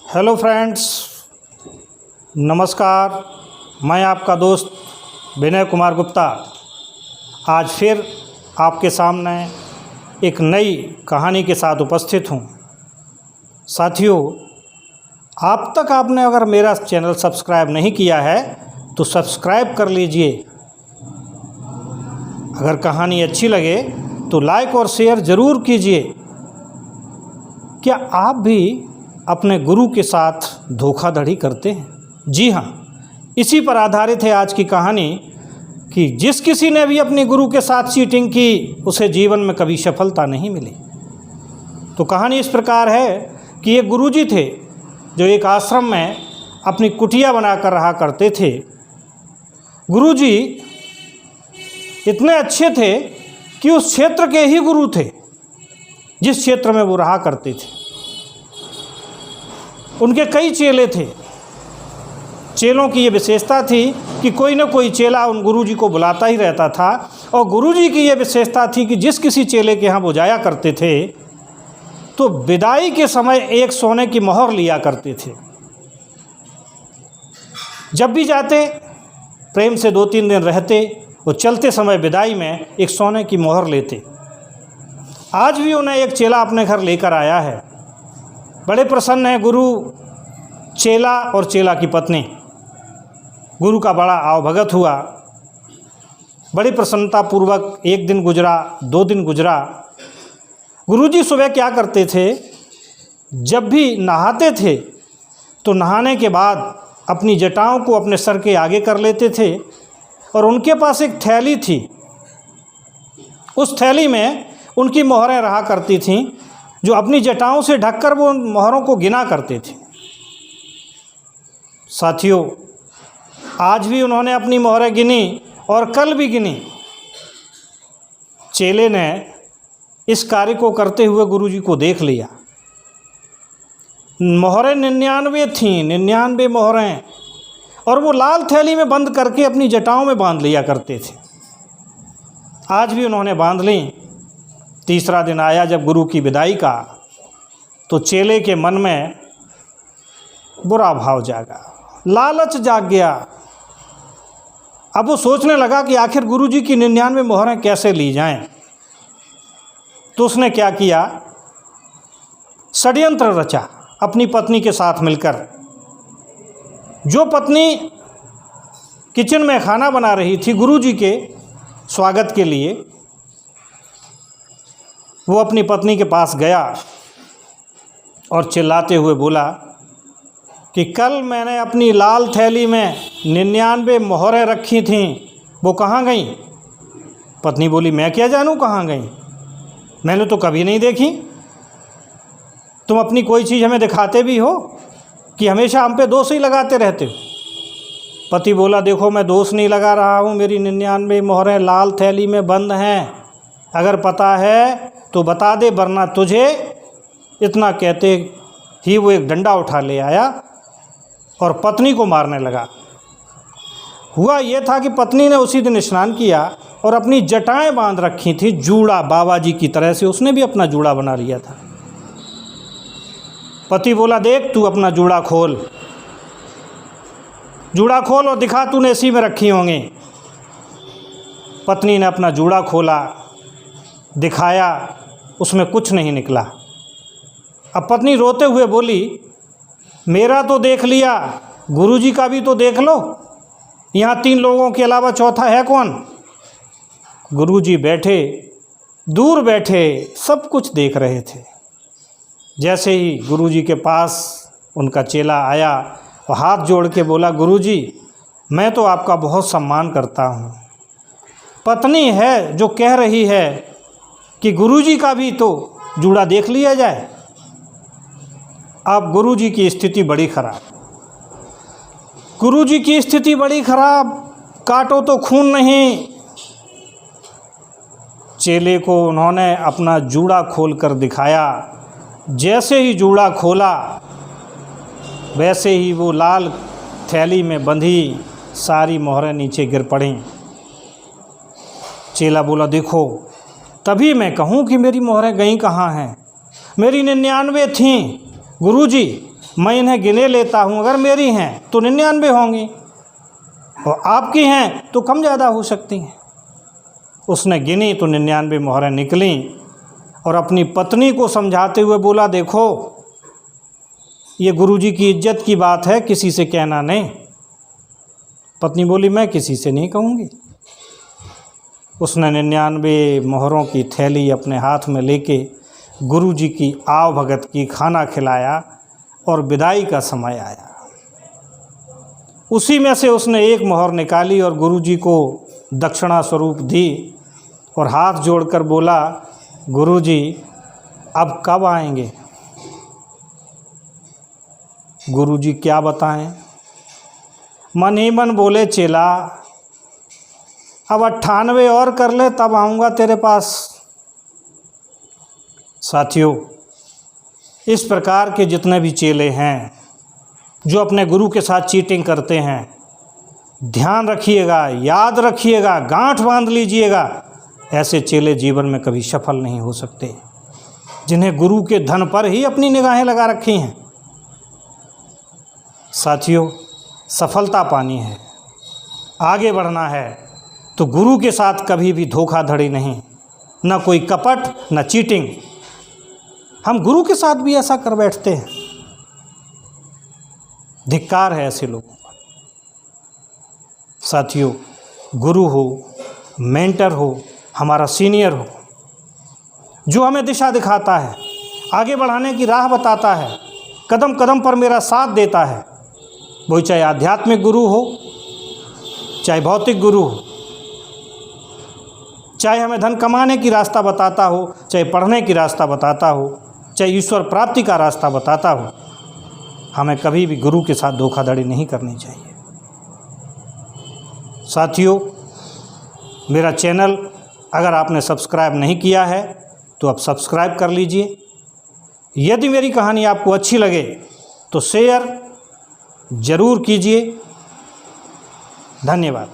Hello friends, नमस्कार। मैं आपका दोस्त विनय कुमार गुप्ता आज फिर आपके सामने एक नई कहानी के साथ उपस्थित हूँ। साथियों, आप तक आपने अगर मेरा चैनल सब्सक्राइब नहीं किया है तो सब्सक्राइब कर लीजिए। अगर कहानी अच्छी लगे तो लाइक और शेयर ज़रूर कीजिए। क्या आप भी अपने गुरु के साथ धोखाधड़ी करते हैं? जी हाँ, इसी पर आधारित है आज की कहानी कि जिस किसी ने भी अपने गुरु के साथ चीटिंग की उसे जीवन में कभी सफलता नहीं मिली। तो कहानी इस प्रकार है कि एक गुरुजी थे जो एक आश्रम में अपनी कुटिया बनाकर रहा करते थे। गुरुजी इतने अच्छे थे कि उस क्षेत्र के ही गुरु थे जिस क्षेत्र में वो रहा करते थे। उनके कई चेले थे। चेलों की ये विशेषता थी कि कोई न कोई चेला उन गुरुजी को बुलाता ही रहता था, और गुरुजी की ये विशेषता थी कि जिस किसी चेले के यहाँ वो जाया करते थे तो विदाई के समय एक सोने की मोहर लिया करते थे। जब भी जाते प्रेम से 2-3 दिन रहते और चलते समय विदाई में एक सोने की मोहर लेते। आज भी उन्हें एक चेला अपने घर लेकर आया है। बड़े प्रसन्न हैं गुरु, चेला और चेला की पत्नी। गुरु का बड़ा आवभगत हुआ। बड़ी प्रसन्नता पूर्वक 1 दिन गुजरा, 2 दिन गुजरा। गुरुजी सुबह क्या करते थे, जब भी नहाते थे तो नहाने के बाद अपनी जटाओं को अपने सर के आगे कर लेते थे, और उनके पास एक थैली थी। उस थैली में उनकी मोहरें रहा करती थीं, जो अपनी जटाओं से ढककर वो उन मोहरों को गिना करते थे। साथियों, आज भी उन्होंने अपनी मोहरें गिनी और कल भी गिनी। चेले ने इस कार्य को करते हुए गुरुजी को देख लिया। मोहरें 99 थीं, 99 मोहरें, और वो लाल थैली में बंद करके अपनी जटाओं में बांध लिया करते थे। आज भी उन्होंने बांध ली। तीसरा दिन आया जब गुरु की विदाई का, तो चेले के मन में बुरा भाव जागा, लालच जाग गया। अब वो सोचने लगा कि आखिर गुरुजी की 99 मोहरें कैसे ली जाएं। तो उसने क्या किया, षड्यंत्र रचा अपनी पत्नी के साथ मिलकर। जो पत्नी किचन में खाना बना रही थी गुरुजी के स्वागत के लिए, वो अपनी पत्नी के पास गया और चिल्लाते हुए बोला कि कल मैंने अपनी लाल थैली में 99 मोहरें रखी थीं, वो कहाँ गईं? पत्नी बोली, मैं क्या जानूँ कहाँ गईं, मैंने तो कभी नहीं देखी। तुम अपनी कोई चीज़ हमें दिखाते भी हो कि हमेशा हम पे दोष ही लगाते रहते हो? पति बोला, देखो मैं दोष नहीं लगा रहा हूँ, मेरी 99 मोहरें लाल थैली में बंद हैं। अगर पता है तो बता दे, वरना तुझे। इतना कहते ही वो एक डंडा उठा ले आया और पत्नी को मारने लगा। हुआ ये था कि पत्नी ने उसी दिन स्नान किया और अपनी जटाएं बांध रखी थी, जूड़ा बाबा जी की तरह से उसने भी अपना जूड़ा बना लिया था। पति बोला, देख तू अपना जूड़ा खोल, जूड़ा खोल और दिखा, तूने इसी में रखी होंगी। पत्नी ने अपना जूड़ा खोला, दिखाया, उसमें कुछ नहीं निकला। अब पत्नी रोते हुए बोली, मेरा तो देख लिया, गुरुजी का भी तो देख लो, यहाँ 3 लोगों के अलावा चौथा है कौन? गुरुजी बैठे, दूर बैठे, सब कुछ देख रहे थे। जैसे ही गुरुजी के पास उनका चेला आया और हाथ जोड़ के बोला, गुरुजी मैं तो आपका बहुत सम्मान करता हूँ, पत्नी है जो कह रही है कि गुरुजी का भी तो जूड़ा देख लिया जाए। अब गुरुजी की स्थिति बड़ी खराब, गुरुजी की स्थिति बड़ी खराब, काटो तो खून नहीं। चेले को उन्होंने अपना जूड़ा खोलकर दिखाया। जैसे ही जूड़ा खोला वैसे ही वो लाल थैली में बंधी सारी मोहरें नीचे गिर पड़ीं। चेला बोला, देखो तभी मैं कहूँ कि मेरी मोहरें गईं कहाँ हैं, मेरी 99 थीं। गुरुजी मैं इन्हें गिने लेता हूँ, अगर मेरी हैं तो 99 होंगी और आपकी हैं तो कम ज़्यादा हो सकती हैं। उसने गिनी तो 99 मोहरें निकलीं और अपनी पत्नी को समझाते हुए बोला, देखो ये गुरुजी की इज्जत की बात है, किसी से कहना नहीं। पत्नी बोली, मैं किसी से नहीं कहूँगी। उसने 99 मोहरों की थैली अपने हाथ में लेके गुरुजी की आव भगत की, खाना खिलाया और विदाई का समय आया। उसी में से उसने एक मोहर निकाली और गुरुजी को दक्षिणा स्वरूप दी और हाथ जोड़कर बोला, गुरुजी अब कब आएंगे? गुरुजी क्या बताएं? मन ही मन बोले, चेला अब 98 और कर ले तब आऊँगा तेरे पास। साथियों, इस प्रकार के जितने भी चेले हैं जो अपने गुरु के साथ चीटिंग करते हैं, ध्यान रखिएगा, याद रखिएगा, गांठ बांध लीजिएगा, ऐसे चेले जीवन में कभी सफल नहीं हो सकते, जिन्हें गुरु के धन पर ही अपनी निगाहें लगा रखी हैं। साथियों, सफलता पानी है, आगे बढ़ना है तो गुरु के साथ कभी भी धोखाधड़ी नहीं, न कोई कपट, न चीटिंग। हम गुरु के साथ भी ऐसा कर बैठते हैं, धिक्कार है ऐसे लोगों का। साथियों, गुरु हो, मेंटर हो, हमारा सीनियर हो, जो हमें दिशा दिखाता है, आगे बढ़ाने की राह बताता है, कदम कदम पर मेरा साथ देता है, वही चाहे आध्यात्मिक गुरु हो, चाहे भौतिक गुरु हो, चाहे हमें धन कमाने की रास्ता बताता हो, चाहे पढ़ने की रास्ता बताता हो, चाहे ईश्वर प्राप्ति का रास्ता बताता हो, हमें कभी भी गुरु के साथ धोखाधड़ी नहीं करनी चाहिए। साथियों, मेरा चैनल अगर आपने सब्सक्राइब नहीं किया है तो आप सब्सक्राइब कर लीजिए। यदि मेरी कहानी आपको अच्छी लगे तो शेयर ज़रूर कीजिए। धन्यवाद।